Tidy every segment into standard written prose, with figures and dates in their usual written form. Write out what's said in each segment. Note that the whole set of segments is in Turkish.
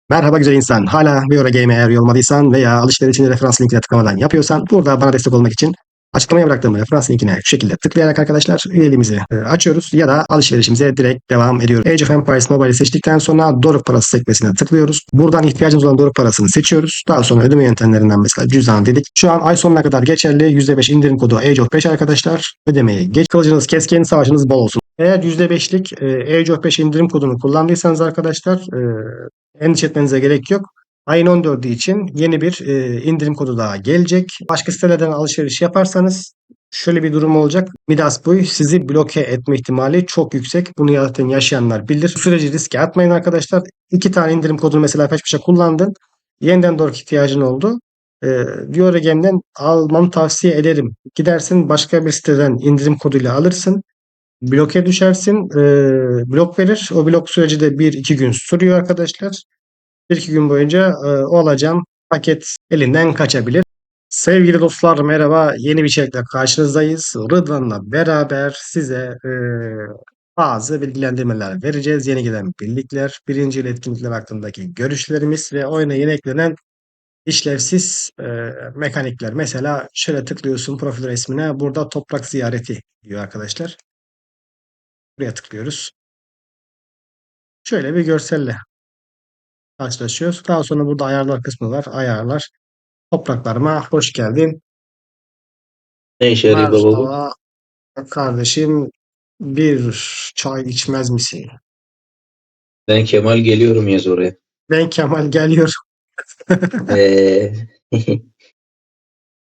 Merhaba güzel insan. Hala Bioragame'e eğer üye olmadıysan veya alışverişini referans linkine tıklamadan yapıyorsan burada bana destek olmak için açıklamaya bıraktığım referans linkine şu şekilde tıklayarak arkadaşlar üyeliğimizi açıyoruz ya da alışverişimize direkt devam ediyoruz. Age of Empires Mobile'i seçtikten sonra Doruk parası sekmesine tıklıyoruz. Buradan ihtiyacımız olan Doruk parasını seçiyoruz. Daha sonra ödeme yöntemlerinden mesela cüzdan dedik. Şu an ay sonuna kadar geçerli %5 indirim kodu Age of 5 arkadaşlar. Ödemeyi geç. Kılıcınız keskin, savaşınız bol olsun. Eğer %5'lik Age of 5 indirim kodunu kullandıysanız arkadaşlar endişe etmenize gerek yok. Ayın 14'ü için yeni bir indirim kodu daha gelecek. Başka sitelerden alışveriş yaparsanız şöyle bir durum olacak. Midas Boy sizi bloke etme ihtimali çok yüksek. Bunu zaten yaşayanlar bilir. Bu süreci riske atmayın arkadaşlar. 2 tane indirim kodunu mesela peş peşe kullandın. Yeniden doğru ihtiyacın oldu. Dioregem'den almanı tavsiye ederim. Gidersin başka bir siteden indirim koduyla alırsın. Bloke düşersin. Blok verir. O blok süreci de 1-2 gün sürüyor arkadaşlar. 1-2 gün boyunca o alacağım paket elinden kaçabilir. Sevgili dostlar merhaba. Yeni bir içerikle karşınızdayız. Rıdvan'la beraber size bazı bilgilendirmeler vereceğiz. Yeni gelen birlikler, birinci yıl etkinlikler hakkındaki görüşlerimiz ve oyuna yeni eklenen işlevsiz mekanikler. Mesela şöyle tıklıyorsun profil resmine. Burada toprak ziyareti diyor arkadaşlar. Buraya tıklıyoruz. Şöyle bir görselle karşılaşıyoruz. Daha sonra burada ayarlar kısmı var. Ayarlar. Topraklarıma hoş geldin. Ne işe yarıyor baba bu? Merhaba kardeşim. Bir çay içmez misin? Ben Kemal geliyorum yaz oraya. Ben Kemal geliyorum. Ee,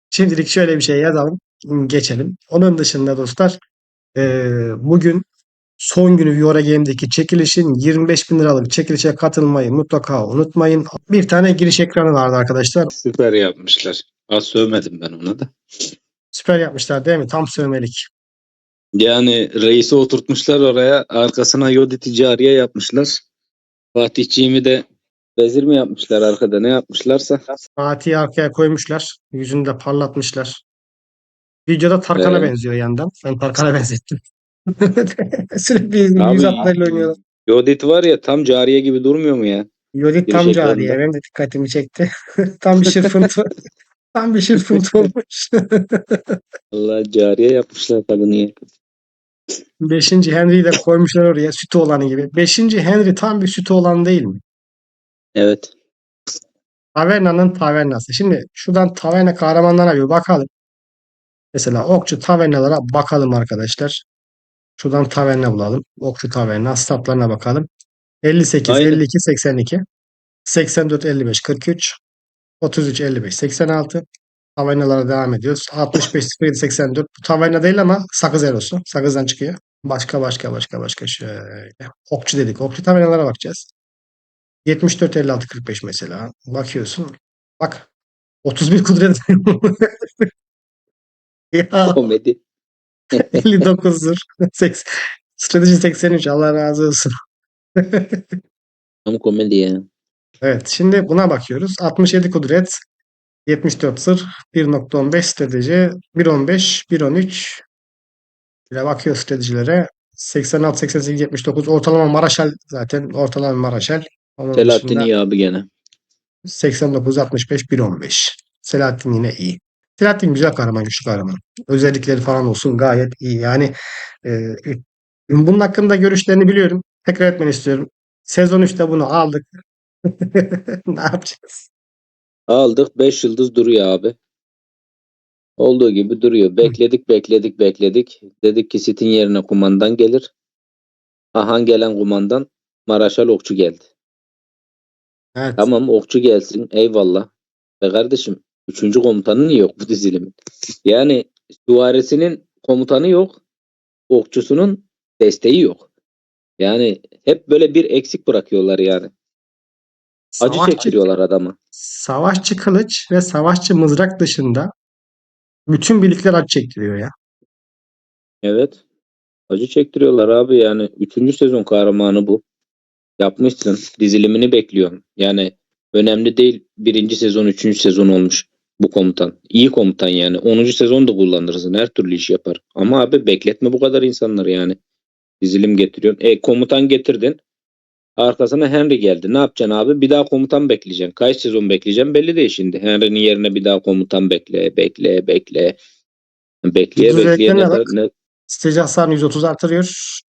Şimdilik şöyle bir şey yazalım. Geçelim. Onun dışında dostlar bugün son günü Viora Game'deki çekilişin 25 bin liralık çekilişe katılmayı mutlaka unutmayın. Bir tane giriş ekranı vardı arkadaşlar. süper yapmışlar. Az sövmedim ben ona da. Süper yapmışlar değil mi? Tam sövmelik. Yani reisi oturtmuşlar oraya. Arkasına Yodi Ticariye yapmışlar. Fatihciğimi de vezir mi yapmışlar arkada ne yapmışlarsa. Fatih'i arkaya koymuşlar. Yüzünü de parlatmışlar. Videoda Tarkan'a Ee, benziyor yandan. Ben Tarkan'a benzettim. Sürekli yüz abi hatlarıyla oynuyorlar. Yodit var ya tam cariye gibi durmuyor mu ya? Yodit Giriş tam cariye. ekranında. Benim de dikkatimi çekti. Tam bir şırfıntı. Tam bir şırfıntı olmuş. Allah cariye yapmışlar kadını ya. 5. Henry'yi de koymuşlar oraya. Sütü olanı gibi. 5. Henry tam bir sütü olan değil mi? Evet. Taverna'nın tavernası. Şimdi şuradan taverna kahramanlara bir bakalım. Mesela okçu tavernalara bakalım arkadaşlar. Şuradan taverna bulalım. Okçu taverna. Statlarına bakalım. 58, Aynı. 52, 82, 84, 55, 43, 33, 55, 86. Tavernalara devam ediyoruz. 65, 07, 84. Bu taverna değil ama sakız erosu. Sakızdan çıkıyor. Başka şöyle. Okçu dedik. Okçu tavernalara bakacağız. 74, 56, 45 mesela. Bakıyorsun. Bak. 31 kudret. Ya Komedi. 59'dur. Strateji 83. Allah razı olsun. Tam komedi ya. Evet. Şimdi buna bakıyoruz. 67 kudret. 74 sır. 1.15 strateji. 1.15. 1.13. Bile bakıyor stratejilere. 86, 88, 79. Ortalama Maraşal zaten. Ortalama Maraşal. Onun Selahattin dışında iyi abi gene. 89, 65, 1.15. Selahattin yine iyi. Selahattin güzel kahraman, güçlü kahraman. Özellikleri falan olsun gayet iyi. Yani e, bunun hakkında görüşlerini biliyorum. Tekrar etmeni istiyorum. Sezon 3'te bunu aldık. Ne yapacağız? Aldık 5 yıldız duruyor abi. Olduğu gibi duruyor. Hı, Bekledik. Dedik ki Sit'in yerine kumandan gelir. Ahan gelen kumandan Maraşal Okçu geldi. evet. Tamam okçu gelsin eyvallah. Ve kardeşim üçüncü komutanı niye yok bu dizilimin? Yani süvarisinin komutanı yok. Okçusunun desteği yok. Yani hep böyle bir eksik bırakıyorlar yani. Acı Savaşçı, çektiriyorlar adama. savaşçı kılıç ve savaşçı mızrak dışında bütün birlikler acı çektiriyor ya. Evet. Acı çektiriyorlar abi yani. Üçüncü sezon kahramanı bu. Yapmışsın. Dizilimini bekliyorum. Yani önemli değil. Birinci sezon, üçüncü sezon olmuş bu komutan. İyi komutan yani. 10. sezon da kullanırsın. Her türlü iş yapar. Ama abi bekletme bu kadar insanları yani. Dizilim getiriyorsun. Komutan getirdin. Arkasına Henry geldi. Ne yapacaksın abi? Bir daha komutan bekleyeceksin. Kaç sezon bekleyeceksin belli değil şimdi. Henry'nin yerine bir daha komutan bekle. Bekleye Yıldız bekleye özelliklerine bak. Strateji hasarını 130 artırıyor.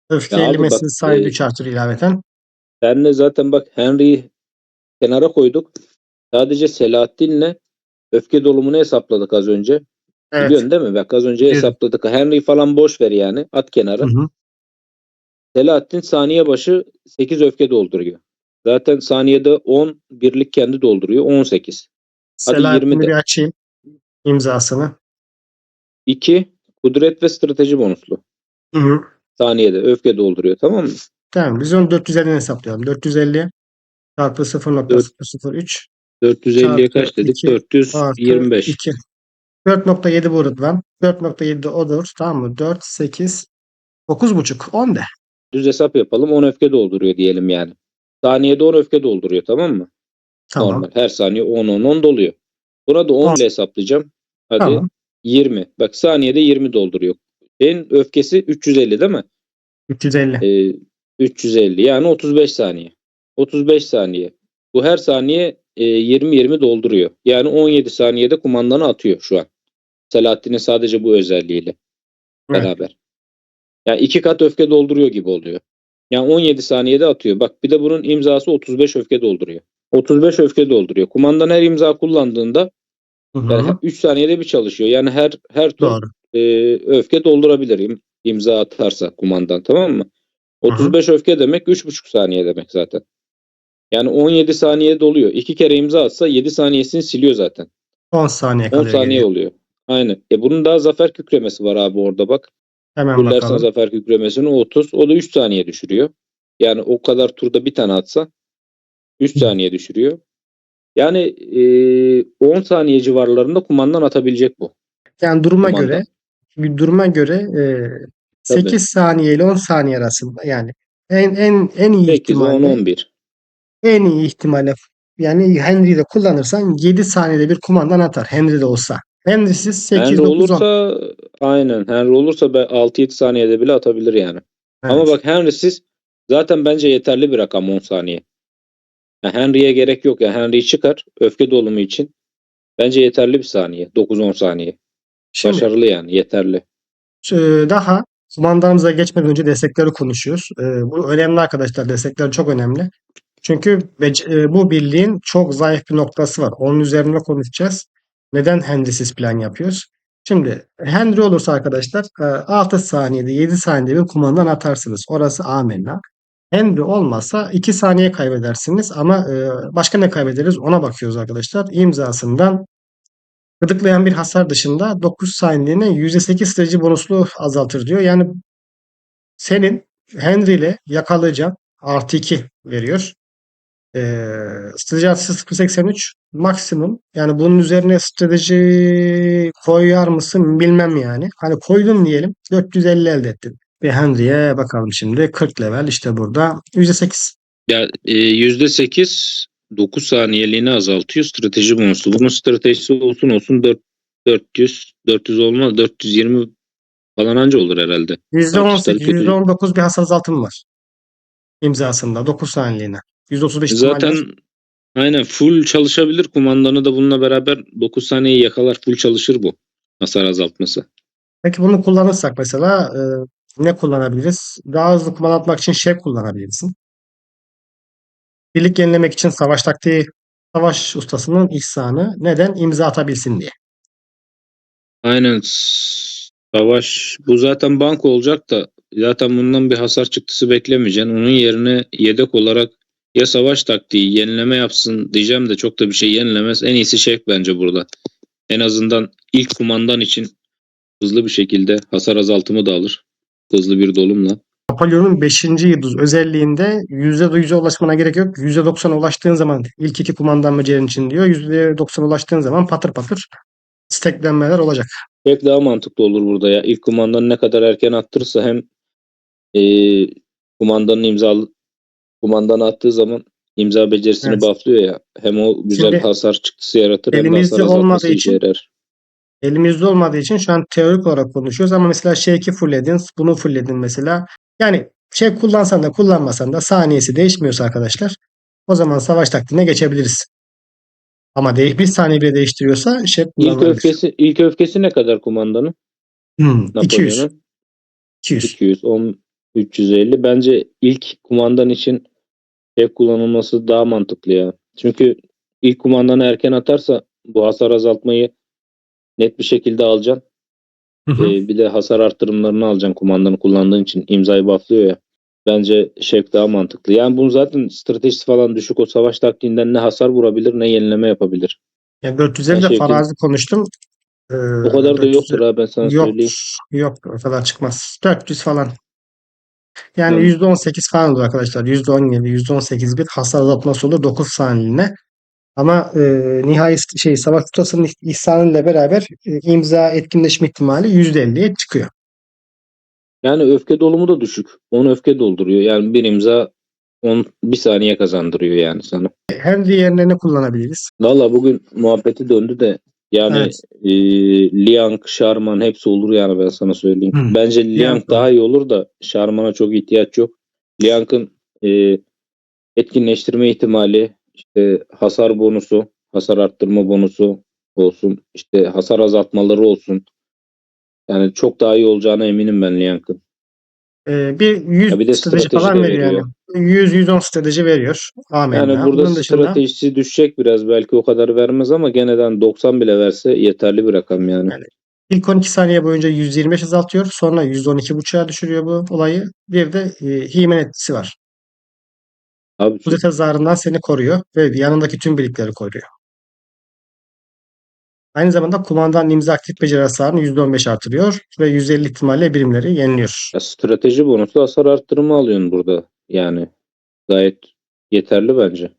Öfke Ya abi bak eğilmesini saniyede 3 artırıyor ilaveten. senle zaten bak Henry'yi kenara koyduk. Sadece Selahattin'le öfke dolumunu hesapladık az önce. Evet. Biliyorsun değil mi? Bak az önce Biliyorum. hesapladık. Henry falan boş ver yani. At Hı kenara. hı. Selahattin saniye başı 8 öfke dolduruyor. Zaten saniyede 10 birlik kendi dolduruyor. 18. Hadi 20 Selahattin'i bir de. açayım. İmzasını. 2 kudret ve strateji bonuslu. Hı hı. Saniyede öfke dolduruyor, tamam mı? Tamam. Biz onu 450'den hesaplayalım. 450 çarpı 4, 0.003 450'ye çarpı kaç dedik? 2 artı 425. 2. 4.7 bu Rıdvan. 4.7 de odur. Tamam mı? 4, 8, 9.5. 10 de. Düz hesap yapalım. 10 öfke dolduruyor diyelim yani. Saniyede 10 öfke dolduruyor, tamam mı? Tamam. Normal. Her saniye 10 doluyor. Buna da 10 10. ile hesaplayacağım. Hadi Tamam. 20. Bak saniyede 20 dolduruyor. Senin öfkesi 350 değil mi? 350. 350 yani 35 saniye. 35 saniye. Bu her saniye 20-20 dolduruyor. Yani 17 saniyede kumandanı atıyor şu an. Selahattin'in sadece bu özelliğiyle Evet. beraber. Yani 2 kat öfke dolduruyor gibi oluyor. Yani 17 saniyede atıyor. Bak bir de bunun imzası 35 öfke dolduruyor. 35 öfke dolduruyor. Kumandan her imza kullandığında Hı yani hı. 3 saniyede bir çalışıyor. Yani her tur Doğru. öfke doldurabilir imza atarsa kumandan, tamam mı? Hı hı. 35 öfke demek 3,5 saniye demek zaten. Yani 17 saniye doluyor. 2 kere imza atsa 7 saniyesini siliyor zaten. 10 saniye 10 kalıyor saniye geriye. oluyor. Aynen. Bunun daha zafer kükremesi var abi orada bak. Hemen Fullersen bakalım. zafer kükremesini 30. O da 3 saniye düşürüyor. Yani o kadar turda bir tane atsa 3 Hı. saniye düşürüyor. Yani 10 saniye civarlarında kumandan atabilecek bu. Yani duruma göre Kumandan. bir duruma göre Tabii. 8 saniye ile 10 saniye arasında yani en iyi 8, 10, ihtimalle 11. en iyi ihtimalle yani Henry'de kullanırsan 7 saniyede bir kumandan atar. Henry'de olsa. Henry'siz 8, Henry 9, 10. olursa aynen. Henry olursa 6-7 saniyede bile atabilir yani. Ama Evet. bak Henry'siz zaten bence yeterli bir rakam 10 saniye. Yani Henry'e gerek yok ya. Henry'yi çıkar öfke dolumu için. Bence yeterli bir saniye. 9-10 saniye. Şimdi Başarılı yani yeterli. daha kumandanımıza geçmeden önce destekleri konuşuyoruz. Bu önemli arkadaşlar. Destekler çok önemli. Çünkü bu birliğin çok zayıf bir noktası var. Onun üzerine konuşacağız. Neden Henry'siz plan yapıyoruz? Şimdi Henry olursa arkadaşlar 6 saniyede 7 saniyede bir kumandan atarsınız. Orası amenna. Henry olmazsa 2 saniye kaybedersiniz ama başka ne kaybederiz ona bakıyoruz arkadaşlar. İmzasından gıdıklayan bir hasar dışında 9 saniyeliğine %8 strateji bonuslu azaltır diyor. Yani senin Henry ile yakalayacağın artı 2 veriyor. Strateji artısı 0.83 maksimum. Yani bunun üzerine strateji koyar mısın bilmem yani. Hani koydun diyelim 450 elde ettin. Ve Henry'e bakalım şimdi 40 level işte burada %8. Ya %8 9 saniyeliğini azaltıyor strateji bonusu. Bunun stratejisi olsun 400 olmaz 420 falan anca olur herhalde. Artışları %18, kötü. %19 bir hasar azaltımı var imzasında 9 saniyeliğine. %35 ihtimal var. Zaten aynen full çalışabilir kumandanı da bununla beraber 9 saniyeyi yakalar full çalışır bu hasar azaltması. Peki bunu kullanırsak mesela ne kullanabiliriz? Daha hızlı kullanmak için şef kullanabilirsin. Birlik yenilemek için savaş taktiği, savaş ustasının ihsanı. Neden? İmza atabilsin diye. Aynen savaş bu zaten banko olacak da zaten bundan bir hasar çıktısı beklemeyeceksin. Onun yerine yedek olarak ya savaş taktiği yenileme yapsın diyeceğim de çok da bir şey yenilemez. En iyisi şef bence burada. En azından ilk kumandan için hızlı bir şekilde hasar azaltımı da alır. Hızlı bir dolumla. Napolyon'un 5. yıldız özelliğinde %100'e ulaşmana gerek yok. %90'a ulaştığın zaman ilk iki kumandan becerin için diyor. %90'a ulaştığın zaman patır patır steklenmeler olacak. Şef daha mantıklı olur burada ya. İlk kumandanı ne kadar erken attırırsa hem e, kumandanın kumandanı attığı zaman imza becerisini Evet. bufflıyor ya. Hem o güzel Şimdi hasar çıktısı yaratır hem de hasar elimizde olmadığı azaltması işe için yarar. şu an teorik olarak konuşuyoruz ama mesela şey 2 fullledin, bunu fullledin mesela. Yani şey kullansan da kullanmasan da saniyesi değişmiyorsa arkadaşlar o zaman savaş taktiğine geçebiliriz. Ama bir saniye bile değiştiriyorsa şey kullanılabilir. İlk öfkesi ne kadar kumandanın? 200. Napolyon'un 200. 210, 350. Bence ilk kumandan için kullanılması daha mantıklı ya. Çünkü ilk kumandanı erken atarsa bu hasar azaltmayı net bir şekilde alacaksın. Hı hı. Bir de hasar arttırımlarını alacaksın kumandanı kullandığın için. İmzayı bufflıyor ya. Bence şef daha mantıklı. Yani bunun zaten stratejisi falan düşük. O savaş taktiğinden ne hasar vurabilir ne yenileme yapabilir. Yani Yani 450 de Şevkin farazi konuştum. o kadar da 400 yoktur ha, ben sana yok söyleyeyim. yok o kadar çıkmaz. 400 falan. Yani Yani, %18 falan olur arkadaşlar. %17, %18 bir hasar azaltması olur 9 saniyeliğine. Ama nihai savaş tutasının ihsanıyla beraber imza etkinleşme ihtimali %50'ye çıkıyor. yani öfke dolumu da düşük. 10 öfke dolduruyor. Yani bir imza 1 saniye kazandırıyor yani sana. Hem diğerlerini kullanabiliriz. Valla bugün muhabbeti döndü de yani Evet. Liang, Sharman hepsi olur yani, ben sana söyleyeyim. Hı. Bence Liang Liang da olur. daha iyi olur da Sharman'a çok ihtiyaç yok. Liang'ın etkinleştirme ihtimali, işte hasar bonusu, hasar arttırma bonusu olsun, işte hasar azaltmaları olsun. Yani çok daha iyi olacağına eminim ben Liang'ın. Bir 100 Ya bir de strateji strateji falan de veriyor yani. veriyor. 100-110 strateji veriyor. Yani Amenna. burada Bunun dışında stratejisi düşecek biraz. Belki o kadar vermez ama geneden 90 bile verse yeterli bir rakam yani. yani ilk 12 saniye boyunca 125 azaltıyor. Sonra 112,5'a düşürüyor bu olayı. Bir de He-Man etkisi var. Abi Kudret zarından seni koruyor ve yanındaki tüm birlikleri koruyor. Aynı zamanda kumandanın imza aktif beceri hasarını %15 artırıyor ve 150 ihtimalle birimleri yeniliyor. ya strateji bonusu hasar arttırımı alıyorsun burada. Yani gayet yeterli bence.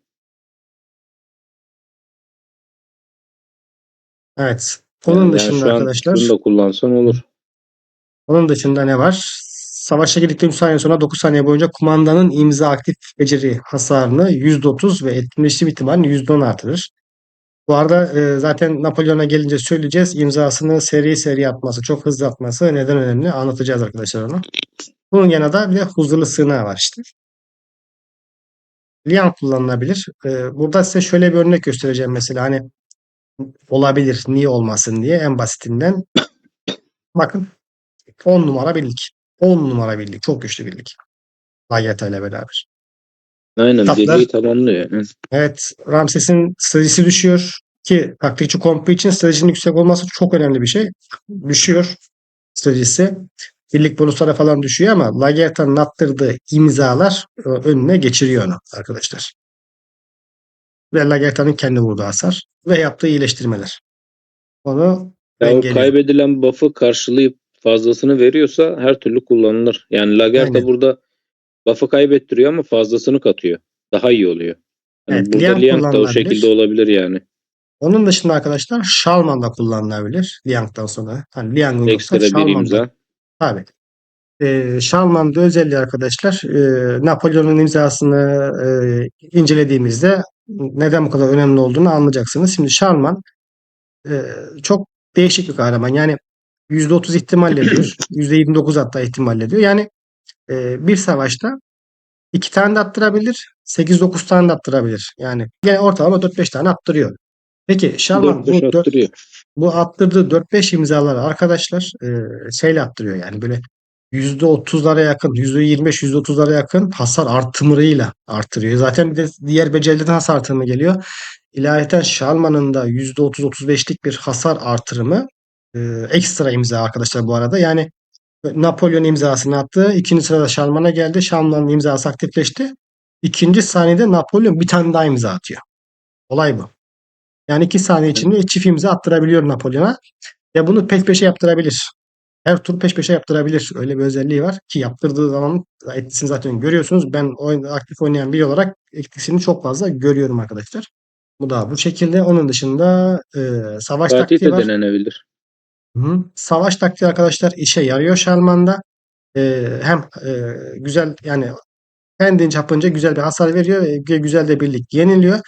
Evet. Onun Yani dışında şu an şunu arkadaşlar, da kullansan olur. onun dışında ne var? Savaşa girdikten 3 saniye sonra 9 saniye boyunca kumandanın imza aktif beceri hasarını %30 ve etkinleşim ihtimalini %10 artırır. Bu arada zaten Napolyon'a gelince söyleyeceğiz. İmzasını seri seri atması, çok hızlı atması neden önemli anlatacağız arkadaşlar onu. Bunun yanında bir de huzurlu sığınağı var işte. Lian kullanılabilir. Burada size şöyle bir örnek göstereceğim mesela hani olabilir niye olmasın diye en basitinden. Bakın 10 numara birlik. 10 numara birlik. Çok güçlü birlik. Lageta ile beraber. Aynen, Tatlar. birliği tamamlıyor. Yani. Evet. Ramses'in stratejisi düşüyor. Ki taktikçi kompu için stratejinin yüksek olması çok önemli bir şey. Düşüyor stratejisi. Birlik bonuslara falan düşüyor ama Lagerta'nın attırdığı imzalar önüne geçiriyor onu arkadaşlar. Ve Lagerta'nın kendi vurduğu hasar ve yaptığı iyileştirmeler. Onu Ya o dengeliyor. kaybedilen buff'ı karşılayıp fazlasını veriyorsa her türlü kullanılır. Yani Lagerta Aynen. burada buff'ı kaybettiriyor ama fazlasını katıyor. Daha iyi oluyor. Yani Evet. burada Liang Liang da o şekilde kullanılabilir. olabilir yani. Onun dışında arkadaşlar Shalman da kullanılabilir. Liang'dan sonra. Hani Liang'ın yoksa Ekstra bir Shalman da. imza. Tabii. Shalman'da özelliği arkadaşlar Napolyon'un imzasını incelediğimizde neden bu kadar önemli olduğunu anlayacaksınız. Şimdi Shalman çok değişik bir kahraman. Yani %30 ihtimalle diyor. %29 hatta ihtimalle diyor. Yani bir savaşta 2 tane de attırabilir. 8-9 tane de attırabilir. Yani gene ortalama 4-5 tane attırıyor. Peki Shalman 4-5 attırıyor. bu attırdığı 4-5 imzaları arkadaşlar şeyle attırıyor yani böyle %30'lara yakın, %25, %30'lara yakın hasar artımıyla artırıyor. Zaten bir de diğer becerilerden hasar artırımı geliyor. İlaveten Shalman'ın da %30-35'lik bir hasar artırımı ekstra imza arkadaşlar bu arada. Yani Napolyon imzasını attı. İkinci sırada Shalman'a geldi. Shalman'ın imzası aktifleşti. İkinci saniyede Napolyon bir tane daha imza atıyor. Olay bu. Yani 2 saniye içinde çift imza attırabiliyor Napolyon'a. Ya bunu peş peşe yaptırabilir. Her tur peş peşe yaptırabilir. Öyle bir özelliği var ki yaptırdığı zaman etkisini zaten görüyorsunuz. Ben aktif oynayan biri olarak etkisini çok fazla görüyorum arkadaşlar. Bu da bu şekilde. Onun dışında savaş Fatih taktiği de var. denenebilir. Hı. Savaş taktiği arkadaşlar işe yarıyor Shalman'da. Hem güzel yani kendince çapınca güzel bir hasar veriyor ve güzel de birlik yeniliyor.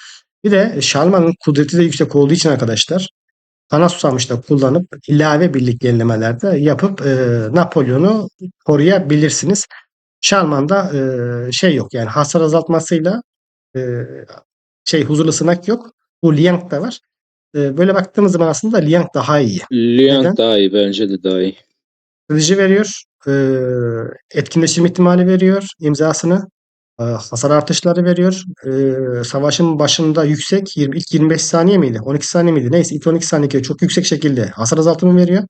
Bir de Shalman'ın kudreti de yüksek olduğu için arkadaşlar Kana Susamış'ta kullanıp ilave birlik yenilemelerde yapıp Napolyon'u koruyabilirsiniz. Şarman'da şey yok yani hasar azaltmasıyla e, huzurlu sınak yok. Bu Liang da var. Böyle baktığımız zaman aslında Liang daha iyi. Liang Neden? daha iyi. Bence de daha iyi. Strateji veriyor. Etkinleşim ihtimali veriyor. İmzasını. Hasar artışları veriyor. Savaşın başında yüksek ilk 25 saniye miydi? 12 saniye miydi? Neyse ilk 12 saniye çok yüksek şekilde hasar azaltımı veriyor.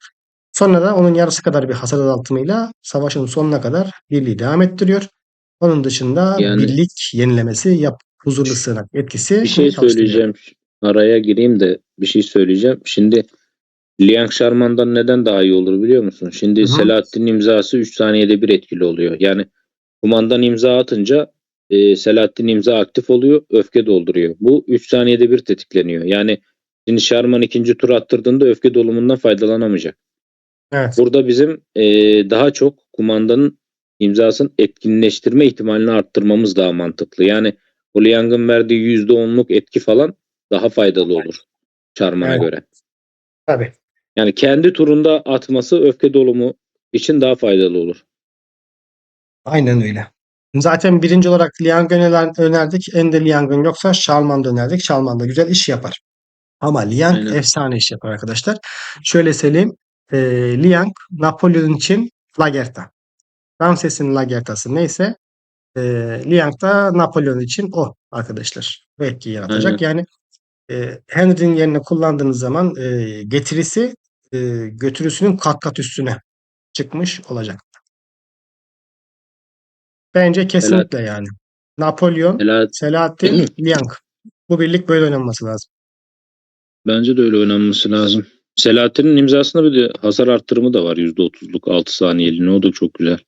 Sonra da onun yarısı kadar bir hasar azaltımıyla savaşın sonuna kadar birliği devam ettiriyor. Onun dışında Yani birlik yenilemesi huzurlu sığınak bir etkisi şey çalıştırıyor. söyleyeceğim. Araya gireyim de bir şey söyleyeceğim. Şimdi Liang Sharman'dan neden daha iyi olur biliyor musun? Hı Şimdi hı. Selahattin'in imzası 3 saniyede bir etkili oluyor. Yani kumandan imza atınca Selahattin imza aktif oluyor, öfke dolduruyor. Bu 3 saniyede bir tetikleniyor. Yani şimdi Sharman ikinci tur attırdığında öfke dolumundan faydalanamayacak. Evet. Burada bizim daha çok kumandanın imzasını etkinleştirme ihtimalini arttırmamız daha mantıklı. Yani o Liang'ın verdiği %10'luk etki falan daha faydalı olur Sharman'a Evet. göre. Tabii. Yani kendi turunda atması öfke dolumu için daha faydalı olur. Aynen öyle. Zaten birinci olarak Liang'ı önerdik. Ender Liang'ın yoksa Shalman'da önerdik. Shalman da güzel iş yapar. Ama Liang Aynen. efsane iş yapar arkadaşlar. Şöyle söyleyeyim. E, Liang Napolyon için Lagertha. Ramses'in Lagertha'sı neyse Liang da Napolyon için o arkadaşlar. Bu etkiyi yaratacak. Aynen. Yani Henry'nin yerine kullandığınız zaman getirisi götürüsünün kat kat üstüne çıkmış olacak. Bence Selahat, kesinlikle yani. Napolyon, Selahat Selahattin, Liang. Bu birlik böyle oynanması lazım. bence de öyle oynanması lazım. Selahattin'in imzasında bir de hasar arttırımı da var. %30'luk 6 saniyeliğine. O da çok güzel.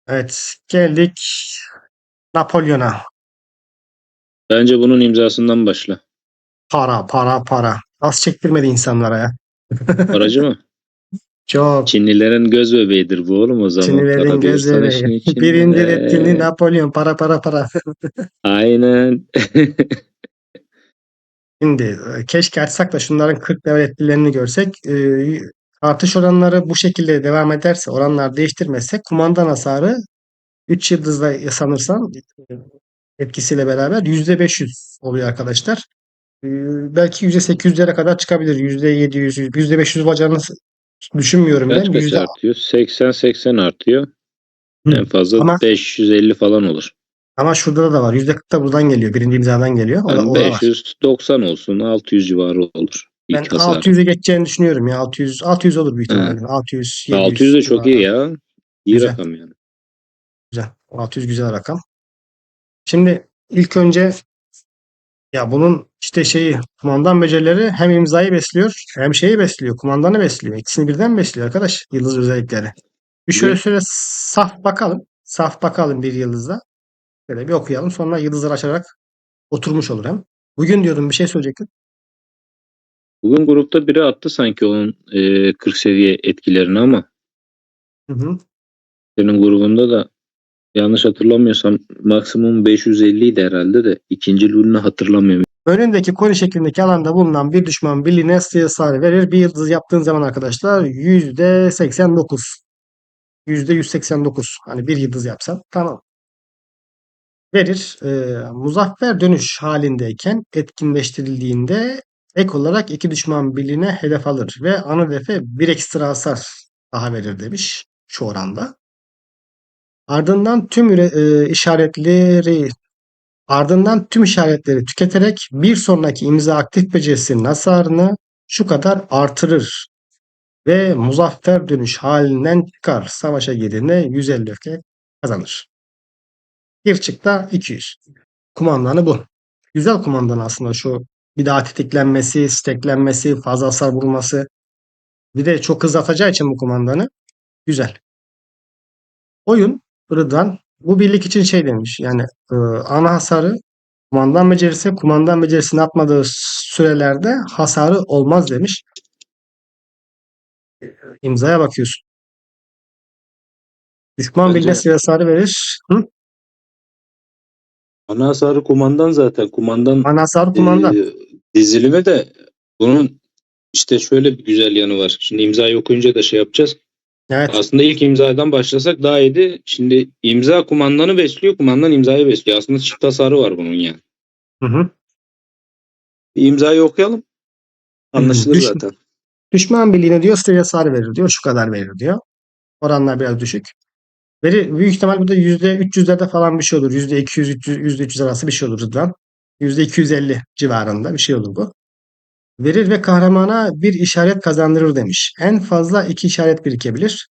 Evet, geldik Napolyon'a. Bence bunun imzasından başla. Para, para, para. Az çektirmedi insanlara ya. Paracı mı? Çok. Çinlilerin göz bebeğidir bu oğlum o zaman. Çinlilerin Para diyorsan işin gözleri. Birinci etkinliği içinde. Napolyon. Para, para, para. Aynen. Şimdi keşke açsak da şunların 40 level etkilerini görsek. Artış oranları bu şekilde devam ederse, oranlar değiştirmezsek kumandan hasarı 3 yıldızla sanırsam etkisiyle beraber %500 oluyor arkadaşlar. Belki %800'lere kadar çıkabilir. %700, %500 bacağını düşünmüyorum ben. Kaç artıyor? 80 artıyor. En fazla Ama 550 falan olur. şurada da var. %40 da buradan geliyor. Birinci imzadan geliyor. Tam O da var. 590 olsun. 600 civarı olur. Ben İlk hasarı. 600'ü geçeceğini düşünüyorum ya. 600 olur büyük Ha. ihtimalle. 600, 600 700 de çok iyi civarı. ya. İyi Güzel. rakam yani. Güzel. 600 güzel rakam. Şimdi ilk önce ya bunun işte kumandan becerileri hem imzayı besliyor hem şeyi besliyor. Kumandanı besliyor. İkisini birden besliyor arkadaş. Yıldız özellikleri. Bir Bugün şöyle saf bakalım. Saf bakalım bir yıldızda. Böyle bir okuyalım. Sonra yıldızları açarak oturmuş olur hem. Bugün diyordum bir şey söyleyecektim. bugün grupta biri attı sanki onun 40 seviye etkilerini ama Hı hı. senin grubunda da yanlış hatırlamıyorsam maksimum 550 idi herhalde de ikinci lulunu hatırlamıyorum. Önündeki koni şeklindeki alanda bulunan bir düşman birliğine hasar verir. Bir yıldız yaptığın zaman arkadaşlar %89. %189. Hani bir yıldız yapsan tamam. Verir. Muzaffer dönüş halindeyken etkinleştirildiğinde ek olarak iki düşman birliğine hedef alır ve ana hedefe bir ekstra hasar daha verir demiş şu oranda. Ardından tüm işaretleri tüketerek bir sonraki imza aktif becerisinin hasarını şu kadar artırır ve muzaffer dönüş halinden çıkar. Savaşa girdiğinde 150 öfke kazanır. Bir çıkta 200. Kumandanı bu. Güzel kumandan aslında şu bir daha tetiklenmesi, steklenmesi, fazla hasar vurması. Bir de çok hızlı atacağı için bu kumandanı güzel. Oyun Rıdvan bu birlik için şey demiş yani ana hasarı kumandan becerisini atmadığı sürelerde hasarı olmaz demiş. İmzaya bakıyorsun. Düşman birliğine Bence silah hasarı verir. Hı? ana hasarı kumandan zaten. Kumandan Ana hasarı e, kumandan. dizilimi de bunun işte şöyle bir güzel yanı var. Şimdi imzayı okuyunca da şey yapacağız. Evet. Aslında ilk imzadan başlasak daha iyiydi. Şimdi imza kumandanı besliyor, kumandan imzayı besliyor. Aslında çift hasarı var bunun yani. Hı hı. Bir imzayı okuyalım. Anlaşılır Düş, zaten. düşman birliğine diyor strateji hasarı verir diyor. Şu kadar verir diyor. Oranlar biraz düşük. Büyük ihtimal bu da %300'lerde falan bir şey olur. %200, %300 arası bir şey olur Rıdvan. %250 civarında bir şey olur bu. Verir ve kahramana bir işaret kazandırır demiş. En fazla 2 işaret birikebilir.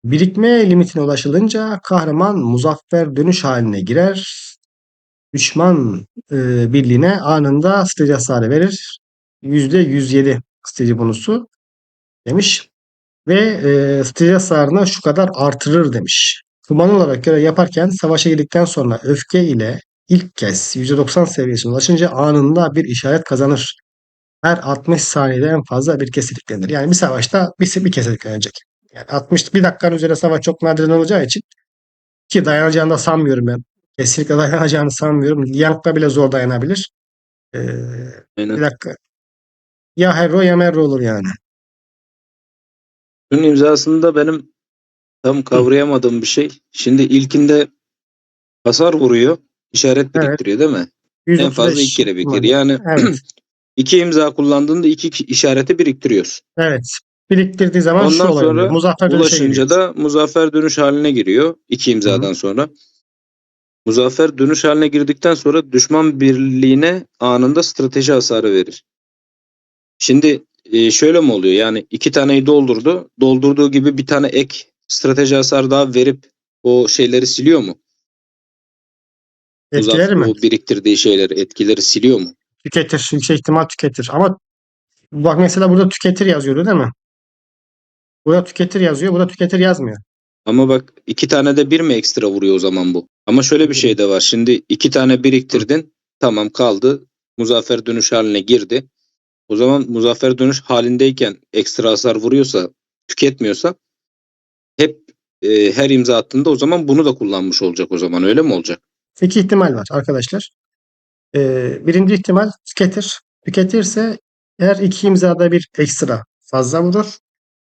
Birikme limitine ulaşılınca kahraman muzaffer dönüş haline girer. Düşman birliğine anında strateji hasarı verir. %107 strateji bonusu demiş. Ve strateji hasarını şu kadar artırır demiş. Kuman olarak görev yaparken savaşa girdikten sonra öfke ile ilk kez %90 seviyesine ulaşınca anında bir işaret kazanır. Her 60 saniyede en fazla bir kez tetiklenir. Yani bir savaşta bir kez tetiklenecek. Yani 60 bir dakikanın üzerine savaş çok nadiren olacağı için ki dayanacağını da sanmıyorum ben. Kesinlikle dayanacağını sanmıyorum. Liang'da bile zor dayanabilir. Ee, bir Aynen. dakika. Ya Herro ya Merro olur yani. Bunun imzasında benim tam Hı, kavrayamadığım bir şey. Şimdi ilkinde hasar vuruyor, işaret evet. biriktiriyor değil mi? En fazla 2 135 kere biriktir. ihtimalle. Yani Evet. iki imza kullandığında iki işareti biriktiriyorsun. Evet. Biriktirdiği zaman şu Ondan olay oluyor. sonra Muzaffer dönüşe giriyor. ulaşınca da muzaffer dönüş haline giriyor. İki Hı hı. imzadan sonra. Muzaffer dönüş haline girdikten sonra düşman birliğine anında strateji hasarı verir. Şimdi şöyle mi oluyor? Yani iki taneyi doldurdu. Doldurduğu gibi bir tane ek strateji hasar daha verip o şeyleri siliyor mu? Etkileri mi? O biriktirdiği şeyleri, etkileri siliyor mu? Tüketir. Yüksek ihtimal tüketir. Ama bak mesela burada tüketir yazıyordu değil mi? Burada tüketir yazıyor. Burada tüketir yazmıyor. Ama bak iki tane de bir mi ekstra vuruyor o zaman bu? Ama şöyle bir şey de var. Şimdi iki tane Hı. biriktirdin. Tamam kaldı. Muzaffer dönüş haline girdi. O zaman muzaffer dönüş halindeyken ekstra hasar vuruyorsa, tüketmiyorsa hep her imza attığında o zaman bunu da kullanmış olacak o zaman. Öyle mi olacak? İki ihtimal var arkadaşlar. Birinci ihtimal tüketir. Tüketirse her iki imzada bir ekstra fazla vurur.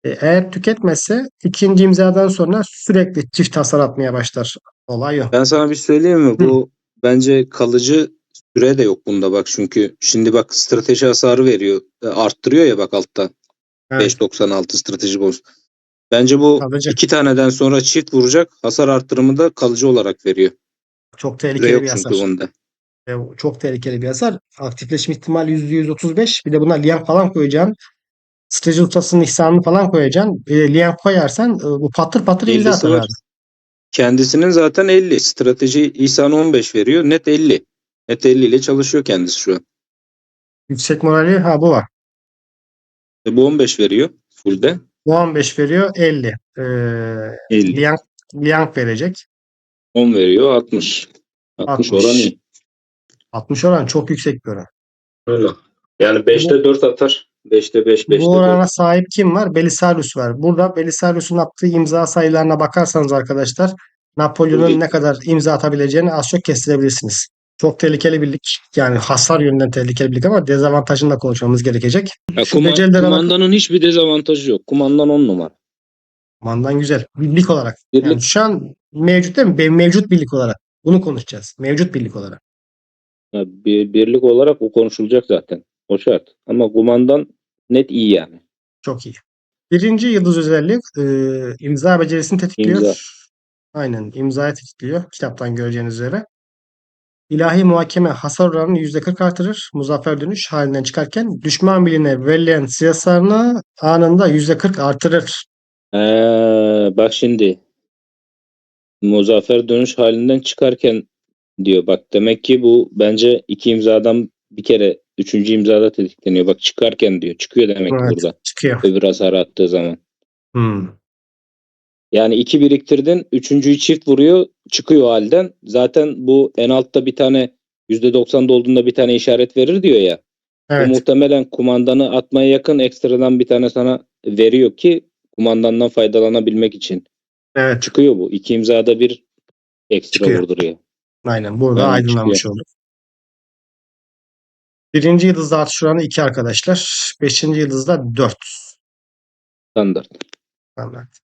Eğer tüketmezse ikinci imzadan sonra sürekli çift hasar atmaya başlar. Olay o. Ben sana bir söyleyeyim mi? Hı, Bu bence kalıcı süre de yok bunda bak. Çünkü şimdi bak strateji hasarı veriyor. Arttırıyor ya bak altta. evet. 5.96 strateji bonus. Bence bu Kalıcı. iki taneden sonra çift vuracak. Hasar arttırımı da kalıcı olarak veriyor. Çok Süre tehlikeli yok bir çünkü hasar. bunda. Çok tehlikeli bir hasar. Aktifleşme ihtimali %135. Bir de buna liyan falan koyacaksın. Strateji ustasının ihsanını falan koyacaksın. Liyan koyarsan bu patır patır imza 50'si atar var. abi. Kendisinin zaten 50. Strateji İhsan 15 veriyor. Net 50. Net 50 ile çalışıyor kendisi şu an. Yüksek morali ha bu var. Bu 15 veriyor. Full'de. Bu 15 veriyor 50. 50. Liang, Liang verecek. 10 veriyor 60. 60 oran 60. iyi. 60 oran çok yüksek bir oran. Öyle. Yani Bu, 5'te 4 atar. 5'te 5, bu 5'te 4. orana sahip kim var? Belisarius var. Burada Belisarius'un attığı imza sayılarına bakarsanız arkadaşlar Napolyon'un ne kadar imza atabileceğini az çok kestirebilirsiniz. Çok tehlikeli bir lig. Yani hasar yönünden tehlikeli bir lig ama dezavantajını da konuşmamız gerekecek. Ya Şu becerilere bakın. kumandanın hiçbir dezavantajı yok. Kumandan 10 numara. Mandan güzel. Birlik olarak. Yani Birlik şu an mevcut değil mi? Mevcut birlik olarak. Bunu konuşacağız. Mevcut birlik olarak. ya birlik olarak o konuşulacak zaten. O şart. Ama kumandan net iyi yani. Çok iyi. Birinci yıldız özelliği imza becerisini İmza. tetikliyor. Aynen imzayı tetikliyor. Kitaptan göreceğiniz üzere. İlahi muhakeme hasar oranını %40 artırır. Muzaffer dönüş halinden çıkarken düşman birliğine verilen siyasarını anında %40 artırır. Bak şimdi Muzaffer dönüş halinden çıkarken diyor. Bak demek ki bu bence iki imzadan bir kere üçüncü imzada tetikleniyor. Bak çıkarken diyor. Çıkıyor demek ki Evet, burada. çıkıyor. Öbür hasar attığı zaman. Hmm. Yani iki biriktirdin. Üçüncüyü çift vuruyor. Çıkıyor o halden. Zaten bu en altta bir tane %90 olduğunda bir tane işaret verir diyor ya. O Evet, muhtemelen kumandanı atmaya yakın ekstradan bir tane sana veriyor ki kumandandan faydalanabilmek için. evet Çıkıyor bu. İki imzada bir ekstra çıkıyor. vurduruyor. Aynen burada Aynen çıkıyor. aydınlanmış oldu. Birinci yıldızda artış oranı 2 arkadaşlar. Beşinci yıldızda 4. Standart. Standart.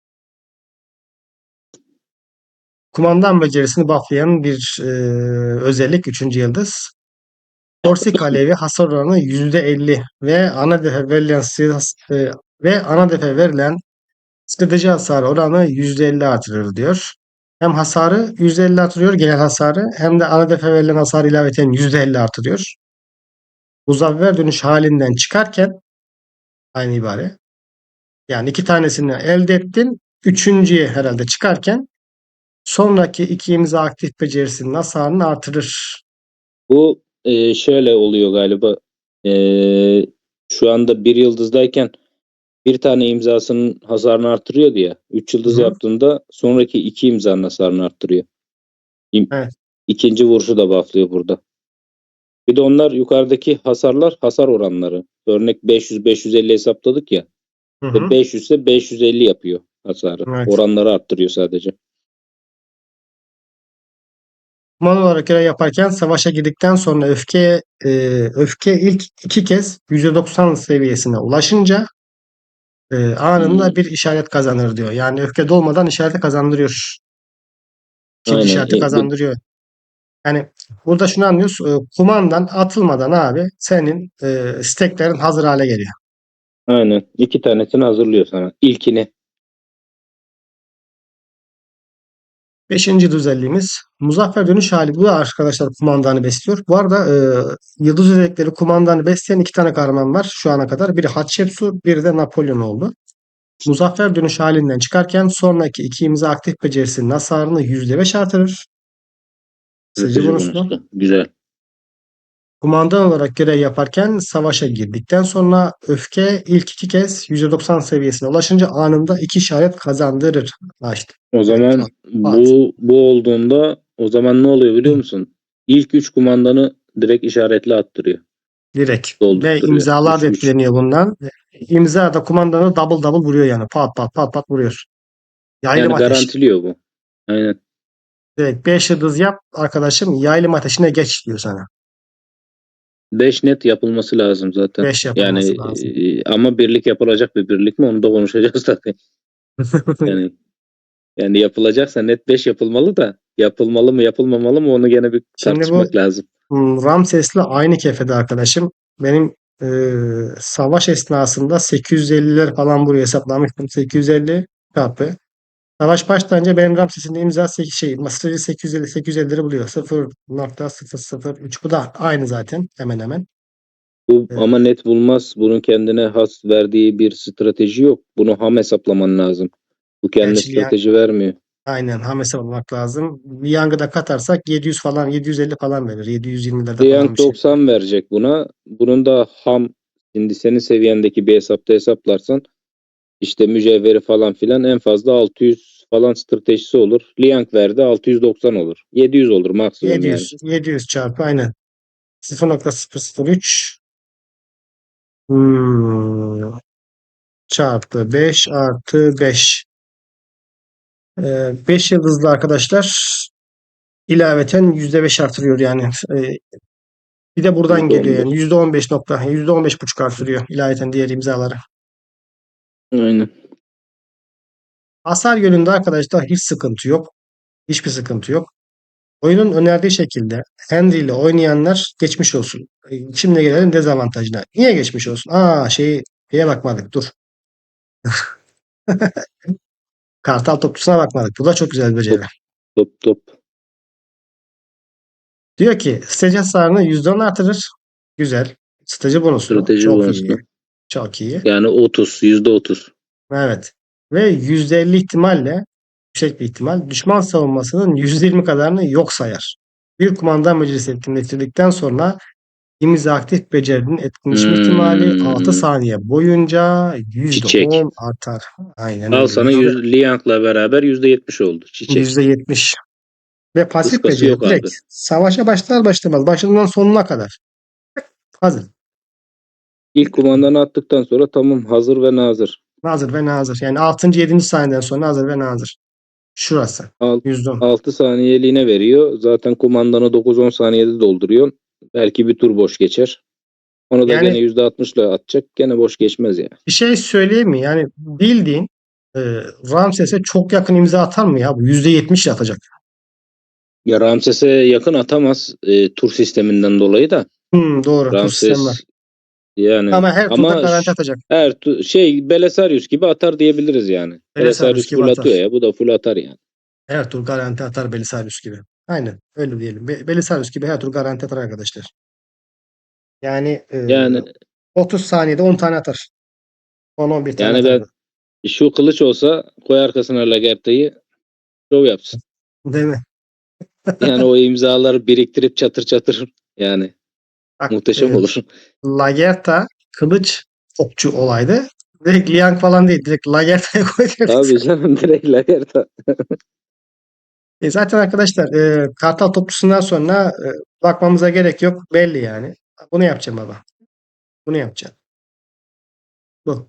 kumandan becerisini bufflayan bir özellik 3. yıldız. Korsika Alevi hasar oranı %50 ve ana defa verilen strateji hasarı oranı %50 artırır diyor. Hem hasarı %50 artırıyor, genel hasarı, hem de ana defa verilen hasarı ilaveten %50 artırıyor. Muzaffer dönüş halinden çıkarken aynı ibare. Yani 2 tanesini elde ettin. Üçüncüye herhalde çıkarken sonraki 2 imza aktif becerisinin hasarını artırır. Bu şöyle oluyor galiba. E, Şu anda bir yıldızdayken bir tane imzasının hasarını artırıyordu ya. 3 yıldız Hı. yaptığında sonraki 2 imzanın hasarını arttırıyor. Evet. İkinci vuruşu da bufflıyor burada. Bir de onlar yukarıdaki hasarlar hasar oranları. Örnek 500-550 hesapladık ya. Hı hı. 500 ise 550 yapıyor hasarı. Evet. Oranları arttırıyor sadece. Kuman olarak görev yaparken savaşa girdikten sonra öfke ilk 2 kez %90 seviyesine ulaşınca anında bir işaret kazanır diyor. Yani öfke dolmadan işareti kazandırıyor. İkinci Aynen. işareti kazandırıyor. Yani burada şunu anlıyoruz. Kumandan atılmadan abi senin steklerin hazır hale geliyor. Aynen. 2 tanesini hazırlıyor sana. İlkini. 5. özelliğimiz Muzaffer dönüş hali. Bu da arkadaşlar kumandanı besliyor. Bu arada yıldız özellikleri kumandanı besleyen 2 tane kahraman var şu ana kadar. Biri Hatshepsut, biri de Napolyon oldu. Muzaffer dönüş halinden çıkarken sonraki 2 imza aktif becerisinin hasarını %5 artırır. Sıcı Strateji bonuslu. bonuslu. Güzel. Kumandan olarak görev yaparken savaşa girdikten sonra öfke ilk 2 kez %90 seviyesine ulaşınca anında 2 işaret kazandırır. İşte. O zaman Pat, pat. bu olduğunda o zaman ne oluyor biliyor musun? İlk 3 kumandanı direkt işaretli attırıyor. Direkt. Ve Doldurtturuyor. imzalar da 3-3. etkileniyor bundan. İmza da kumandanı double vuruyor yani. Pat pat pat pat vuruyor. Yaylım Yani ateş. garantiliyor bu. Aynen. Direkt 5 yıldız yap arkadaşım. Yaylım ateşine geç diyor sana. 5 net yapılması lazım zaten. 5 Yani yapılması lazım. ama birlik yapılacak bir birlik mi onu da konuşacağız tabii. Yani yapılacaksa net 5 yapılmalı da yapılmalı mı yapılmamalı mı onu gene bir Şimdi bu tartışmak lazım. Ramses'le aynı kefede arkadaşım. Benim savaş esnasında 850'ler falan buraya hesaplamıştım. 850 çarpı. Savaş başlayınca benim Ramses'in imza strateji 850'leri buluyor. 0.003. Bu da aynı zaten hemen hemen. Bu E, ama net bulmaz. Bunun kendine has verdiği bir strateji yok. Bunu ham hesaplaman lazım. Bu kendine Gerçi strateji vermiyor. aynen ham hesaplamak lazım. Bir yangı da katarsak 700 falan 750 falan verir. 720'lerde falan Liang bir şey. 90 verecek buna. Bunun da ham şimdi senin seviyendeki bir hesapta hesaplarsan işte mücevheri falan filan en fazla 600 falan stratejisi olur. Liang verdi 690 olur. 700 olur maksimum yani. 700 çarpı aynen. 0.003 hmm, çarpı 5 artı 5. 5 yıldızlı arkadaşlar ilaveten %5 artırıyor yani. Bir de buradan geliyor yani %15. %15 buçuk artırıyor ilaveten diğer imzaları. Aynen. Hasar yönünde arkadaşlar hiç sıkıntı yok. Hiçbir sıkıntı yok. Oyunun önerdiği şekilde Henry ile oynayanlar geçmiş olsun. Şimdi gelelim dezavantajına. Niye geçmiş olsun? Şeye bakmadık. Dur. Kartal topçusuna bakmadık. Bu da çok güzel bir beceri. Top. Diyor ki strateji hasarını %10 artırır. Güzel. Strateji bonuslu. Strateji Çok iyi. bonuslu. Çok iyi. Yani 30, %30. Evet. Ve %50 ihtimalle yüksek bir ihtimal düşman savunmasının %20 kadarını yok sayar. Bir kumandan meclisi etkinleştirdikten sonra imza aktif becerinin etkinleşme ihtimali 6 Hmm, saniye boyunca Çiçek. %10 artar. Aynen Al öyle. sana Liang'la beraber %70 oldu. Çiçek. %70. Ve pasif Iskası beceri yok direkt abi. savaşa başlar başlamaz başından sonuna kadar hazır. İlk kumandanı attıktan sonra tamam hazır ve nazır. Hazır ve nazır. Yani 6. 7. saniyeden sonra hazır ve nazır. Şurası. Alt, %10. 6 saniyeliğine veriyor. Zaten kumandanı 9-10 saniyede dolduruyor. Belki bir tur boş geçer. Onu da gene Yani %60 ile atacak. Gene boş geçmez ya. bir şey söyleyeyim mi? Yani bildiğin Ramses'e çok yakın imza atar mı ya? Bu %70 atacak. Ya Ramses'e yakın atamaz tur sisteminden dolayı da. Doğru. Tur sistemi var. Ramses yani Ama her turda ama garanti atacak. Belisarius gibi atar diyebiliriz yani. Belisarius Belisarius gibi full atıyor atar. ya. Bu da full atar yani. Her tur garanti atar Belisarius gibi. Aynen. Öyle diyelim. Belisarius gibi her tur garanti atar arkadaşlar. Yani Yani 30 saniyede 10 tane atar. 10-11 tane yani atar. ben şu kılıç olsa koy arkasına Lagerta'yı şov yapsın. Değil mi? Yani o imzaları biriktirip çatır çatır yani Bak muhteşem olur. Lagerta kılıç okçu olaydı. Direkt Liang falan değil. Direkt Lagerta'ya koyacaktık. Abi canım direkt Lagerta. Zaten arkadaşlar Kartal toplusundan sonra bakmamıza gerek yok. Belli yani. Bunu yapacağım baba. Bunu yapacağım. Bu.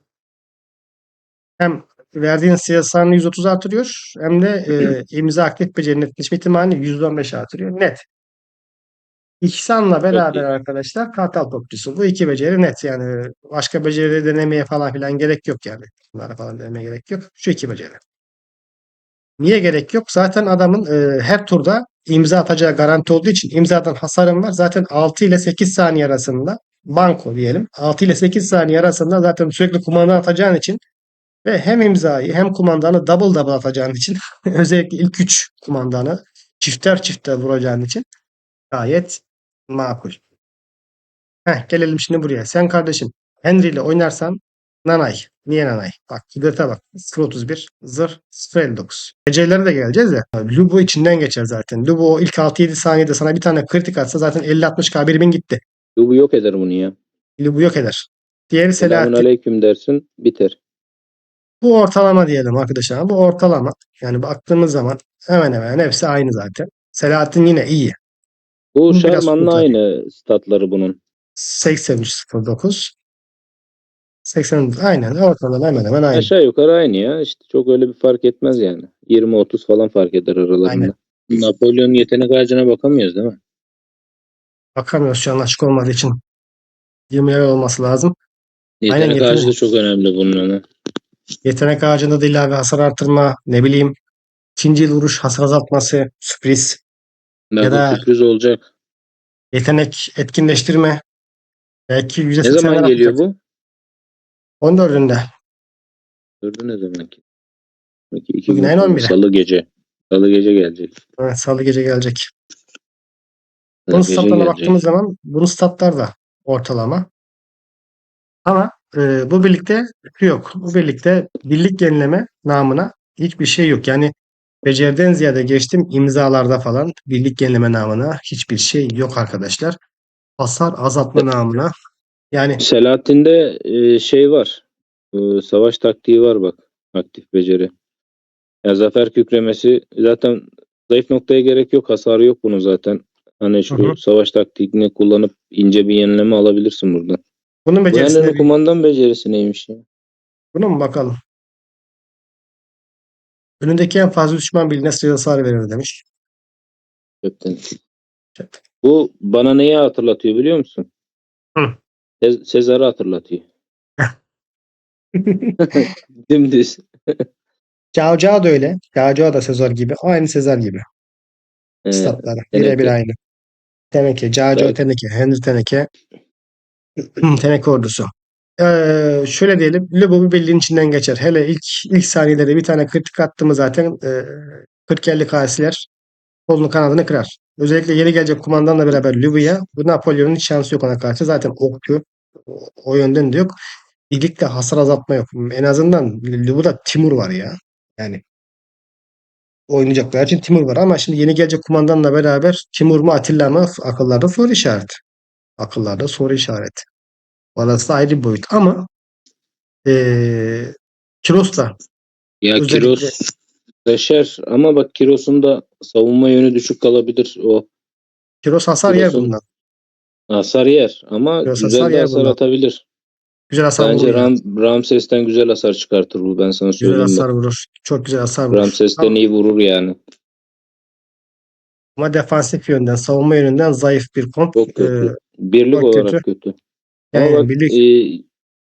Hem verdiğin siyasını 130 artırıyor hem de imza aktif beceri netleşme ihtimalini %15 artırıyor. Net. İhsan'la Çok beraber iyi. arkadaşlar Kartal topçusu. Bu iki beceri net yani. Başka beceri denemeye falan filan gerek yok yani. Bunlara falan denemeye gerek yok. Şu iki beceri. Niye gerek yok? Zaten adamın her turda imza atacağı garanti olduğu için imzadan hasarım var. Zaten 6 ile 8 saniye arasında banko diyelim. 6 ile 8 saniye arasında zaten sürekli kumanda atacağın için ve hem imzayı hem kumandanı double double atacağın için özellikle ilk 3 kumandanı çifter çifter vuracağın için gayet makul. Gelelim şimdi buraya. Sen kardeşim Henry ile oynarsan Nanay. Niye Nanay? Bak kudrete bak. 0.31 zırh 0.59. Geceleri de geleceğiz ya. Lubu içinden geçer zaten. Lubu o ilk 6-7 saniyede sana bir tane kritik atsa zaten 50-60k bir bin gitti. Bu yok eder bunu ya. Lubu yok eder. Diğeri Selamun Selahattin. aleyküm dersin biter. Bu ortalama diyelim arkadaşlar. Bu ortalama. Yani baktığımız zaman hemen hemen hepsi aynı zaten. Selahattin yine iyi. Bu Bu biraz Sherman'la kurtarıyor. aynı statları bunun. 83.09. 80 aynen ortalama hemen hemen aynı. Aşağı yukarı aynı ya. İşte çok öyle bir fark etmez yani. 20-30 falan fark eder Aynen. aralarında. Napolyon yetenek ağacına bakamıyoruz değil mi? Bakamıyoruz şu an açık olmadığı için 20 level olması lazım. Aynen Yetenek ağacı da çok önemli bunun ama. yetenek ağacında da ilave hasar artırma, ne bileyim ikinci yıl vuruş hasar azaltması, sürpriz ya Bak o da sürpriz olacak. yetenek etkinleştirme belki Ne zaman %80'ler geliyor atacak. bu? 14'ünde. Gördü ne zaman ki? Peki 2 Bugün gün ayın sonra 11'i. salı gece. Salı gece gelecek. Evet, Salı gece gelecek. Bunun Salı gece statlarına baktığımız gelecek. zaman bunun statlar da ortalama. Ama bu birlikte yok. Bu birlikte birlik yenileme namına hiçbir şey yok. Yani beceriden ziyade geçtim imzalarda falan birlik yenileme namına hiçbir şey yok arkadaşlar. Hasar azaltma namına. Yani Selahattin'de şey var. Savaş taktiği var bak. Aktif beceri. Ya zafer kükremesi zaten zayıf noktaya gerek yok. Hasarı yok bunun zaten. Hani hı hı. şu savaş taktiğini kullanıp ince bir yenileme alabilirsin burada. Bunun Bu becerisine Henry'nin kumandan becerisi neymiş ya? buna mı bakalım? Önündeki en fazla düşman birliğine sıra hasar verir demiş. Köpten. Bu bana neyi hatırlatıyor biliyor musun? Hı. Sezar'ı hatırlatıyor. Dümdüz. Cao Cao da öyle. Cao Cao da Sezar gibi. Aynı Sezar gibi. Statları. Birebir Teneke. aynı. Teneke. Cao Cao Gayet Teneke. Henry Teneke. Teneke ordusu. Şöyle diyelim. Lubu bir birliğin içinden geçer. Hele ilk saniyelerde bir tane kritik attı mı zaten 40-50 kasiler kolunu kanadını kırar. Özellikle yeni gelecek kumandanla beraber Lubu'ya bu Napolyon'un hiç şansı yok ona karşı. Zaten okçu. O yönden de yok. Birlikte hasar azaltma yok. En azından Lubu'da Timur var ya. Yani oynayacaklar için Timur var ama şimdi yeni gelecek kumandanla beraber Timur mu Atilla mı akıllarda soru işareti. Akıllarda soru işareti. Orası da ayrı bir boyut ama Kiros'la ya özellikle Kiros deşer ama bak Kiros'un da savunma yönü düşük kalabilir. O Kiros hasar yer Kiros'un bundan. hasar yer ama Kiros hasar güzel de yer hasar bundan. atabilir. Güzel hasar vurur Bence ya. Ramses'ten güzel hasar çıkartır bu. Ben sana Güzel söyleyeyim hasar bak. vurur. Çok güzel hasar vurur. Ramses'ten iyi vurur yani. Ama defansif yönden, savunma yönünden zayıf bir kont. Çok kötü. Birlik Çok kötü. olarak kötü. Ama Yani bak birlik.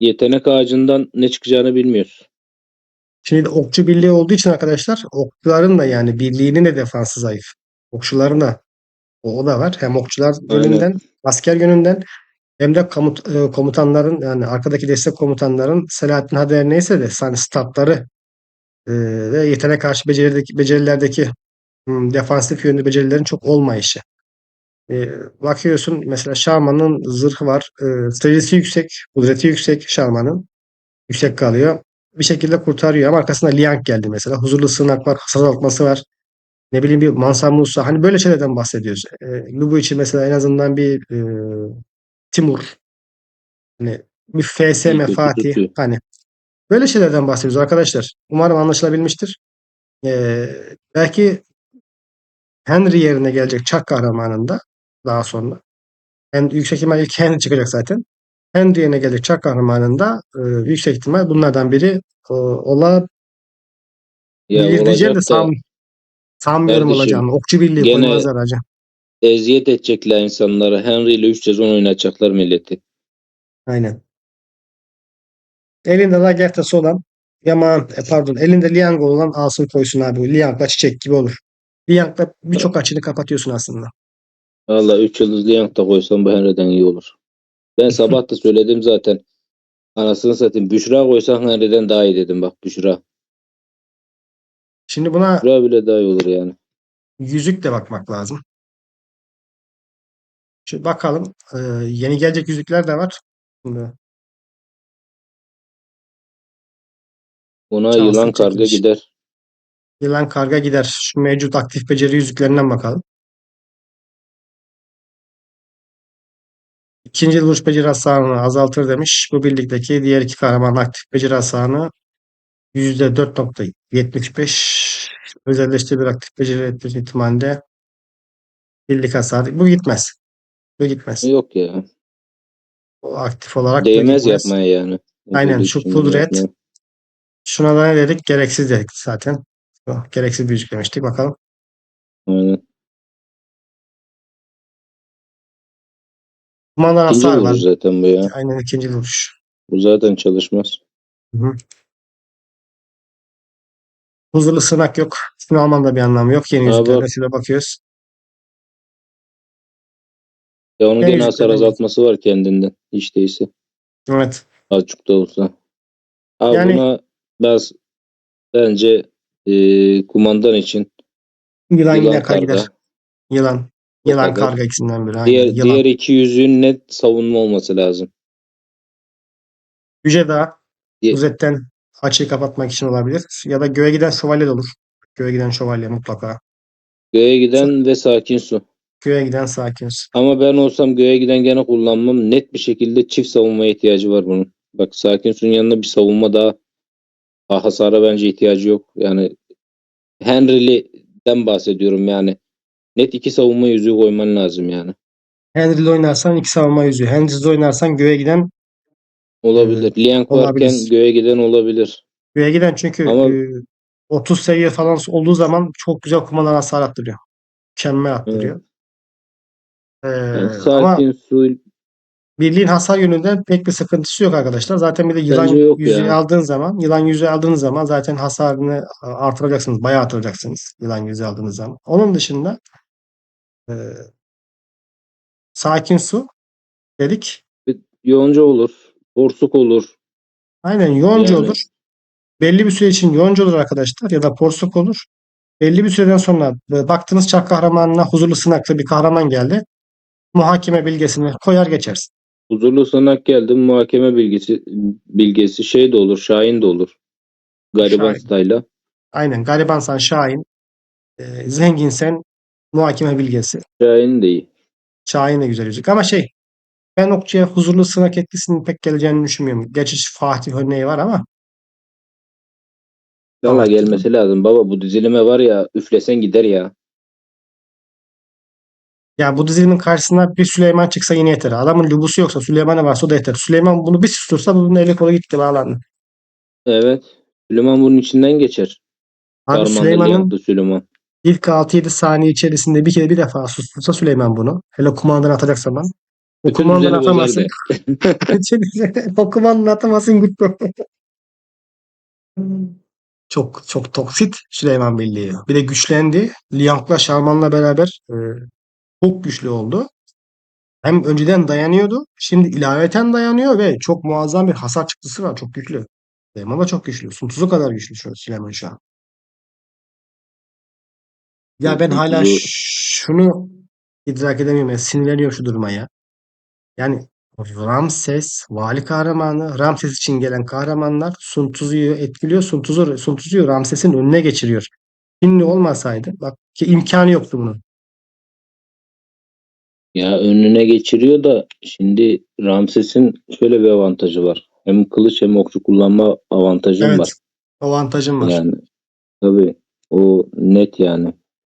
yetenek ağacından ne çıkacağını bilmiyorsun. Şimdi de okçu birliği olduğu için arkadaşlar okçuların da yani birliğinin de defansı zayıf. Okçuların da o da var. Hem okçular Aynen. yönünden, asker yönünden hem de komutanların yani arkadaki destek komutanların Selahattin Hader neyse de hani statları ve yetenek karşı becerilerdeki defansif yönlü becerilerin çok olmayışı. Bakıyorsun mesela Şarman'ın zırhı var. Stratejisi yüksek, kudreti yüksek Şarman'ın. Yüksek kalıyor. Bir şekilde kurtarıyor ama arkasında Liang geldi mesela. Huzurlu sığınak var, hasar azaltması var. Ne bileyim bir Mansa Musa. Hani böyle şeylerden bahsediyoruz. Lubu için mesela en azından bir Timur, hani bir İyi FSM kötü Fatih. tutuyor. Hani böyle şeylerden bahsediyoruz arkadaşlar. Umarım anlaşılabilmiştir. Belki Henry yerine gelecek Çak kahramanında daha sonra. En yüksek ihtimal ilk Henry çıkacak zaten. Henry yerine gelecek Çak kahramanında yüksek ihtimal bunlardan biri olabilir Ya diyeceğim de olacak da sanmıyorum kardeşim, olacağını. Okçu birliği gene koymazlar hacı. eziyet edecekler insanlara. Henry ile 3 sezon oynatacaklar milleti. Aynen. Elinde Lagerta'sı olan Yaman, pardon, elinde Liang olan alsın koysun abi. Liang'la çiçek gibi olur. Liang'la birçok açını kapatıyorsun aslında. Valla 3 yıldızlı yank da koysam bu Henry'den iyi olur. Ben sabah da söyledim zaten. Anasını satayım. Büşra koysan Henry'den daha iyi dedim bak Büşra. Şimdi buna Büşra bile daha iyi olur yani. yüzük de bakmak lazım. Şimdi bakalım. Yeni gelecek yüzükler de var. Şimdi Ona çalsın yılan karga çekiliş. gider. Yılan karga gider. Şu mevcut aktif beceri yüzüklerinden bakalım. İkinci vuruş beceri hasarını azaltır demiş. Bu birlikteki diğer iki kahramanın aktif beceri hasarını %4,75 özelleştirilir aktif beceri ettir ihtimalinde birlik hasarı. Bu gitmez. Bu gitmez. Yok ya. O aktif olarak bu Değmez gitmez. yapmaya yani. Aynen Özellik şu ışınları kudret. yapmaya. Şuna da ne dedik? Gereksiz dedik zaten. Gereksiz bir yüzük demiştik. Bakalım. Aynen. Kumandan İkinci hasar var. vuruş zaten bu ya. Aynen ikinci vuruş. Bu zaten çalışmaz. Hı hı. Huzurlu sığınak yok. Şunu almam da bir anlamı yok. Yeni Aa bak. yüzüklerle şöyle bakıyoruz. Ya onun Yeni gene hasar yüzüklerden bir. azaltması var kendinden. Hiç değilse. Evet. Azıcık da olsa. Abi Yani buna biraz bence kumandan için yılan yılan yine kar gider. karga Yılan. o Yılan kadar. karga ikisinden biri. Aynen. Diğer Yılan. iki yüzüğün net savunma olması lazım. Yüce Dağ. Di- Kuzetten açıyı kapatmak için olabilir. Ya da göğe giden şövalye de olur. Göğe giden şövalye mutlaka. Göğe giden ve sakin su. Göğe giden sakin. Ama ben olsam göğe giden gene kullanmam. Net bir şekilde çift savunmaya ihtiyacı var bunun. Bak sakin suyun yanında bir savunma daha hasara bence ihtiyacı yok. Yani Henry'den bahsediyorum yani. Net iki savunma yüzüğü koyman lazım yani. Henry'le oynarsan iki savunma yüzüğü. Henry'le oynarsan göğe giden e, Olabilir. Liang varken olabilir. göğe giden olabilir. Göğe giden çünkü Ama 30 seviye falan olduğu zaman çok güzel kumandan hasar attırıyor. Mükemmel attırıyor. evet. E, Yani ama sakin su birliğin hasar yönünden pek bir sıkıntısı yok arkadaşlar. Zaten bir de bence yılan yok yüzüğü ya. aldığın zaman, yılan yüzüğü aldığınız zaman zaten hasarını artıracaksınız. Bayağı artıracaksınız yılan yüzüğü aldığınız zaman. Onun dışında e, sakin su dedik. Bir yonca olur. Borsuk olur. Aynen yoğuncu Yani olur. Belli bir süre için yoğuncu olur arkadaşlar ya da porsuk olur. Belli bir süreden sonra baktığınız çark kahramanına huzurlu sınaklı bir kahraman geldi. Muhakeme bilgesini koyar geçersin. huzurlu sığınak geldi. Muhakeme bilgisi şey de olur. Şahin de olur. Gariban Şahin. style'a. Aynen garibansan Şahin, zenginsen muhakeme bilgesi. Şahin de iyi. Şahin de güzel yüzük ama ben okçuya huzurlu sınak etkisinin pek geleceğini düşünmüyorum. Geçiş Fatih örneği var ama Valla Fatih. gelmesi lazım. Baba bu dizilime var ya üflesen gider ya. Ya bu dizilimin karşısına bir Süleyman çıksa yine yeter. Adamın lübusu yoksa Süleyman'ı varsa o da yeter. Süleyman bunu bir sustursa bunun eli kolu gitti bağlandı. Evet. Süleyman bunun içinden geçer. Abi Karmanlı Süleyman'ın Liyanklı Süleyman. ilk 6-7 saniye içerisinde bir defa sustursa Süleyman bunu. Hele kumandan atacak zaman. O Bütün kumandan düzeni bozar atamasın. de. O kumandan atamasın gitti. Çok çok toksit Süleyman Birliği. Bir de güçlendi. Liang'la Şarman'la beraber çok güçlü oldu. Hem önceden dayanıyordu. Şimdi ilaveten dayanıyor ve çok muazzam bir hasar çıktısı var. Çok güçlü. Süleyman da çok güçlü. Sun Tzu kadar güçlü Süleyman şu an. Ya ben Sun hala Tzu şunu idrak edemiyorum. Ya, sinirleniyorum şu duruma ya. Yani Ramses, vali kahramanı, Ramses için gelen kahramanlar Sun Tzu'yu etkiliyor. Sun Tzu'yu Ramses'in önüne geçiriyor. Şimdi olmasaydı bak ki imkanı yoktu bunun. ya önüne geçiriyor da şimdi Ramses'in şöyle bir avantajı var. Hem kılıç hem okçu kullanma avantajım Evet, var. avantajım var. Yani tabii o net yani.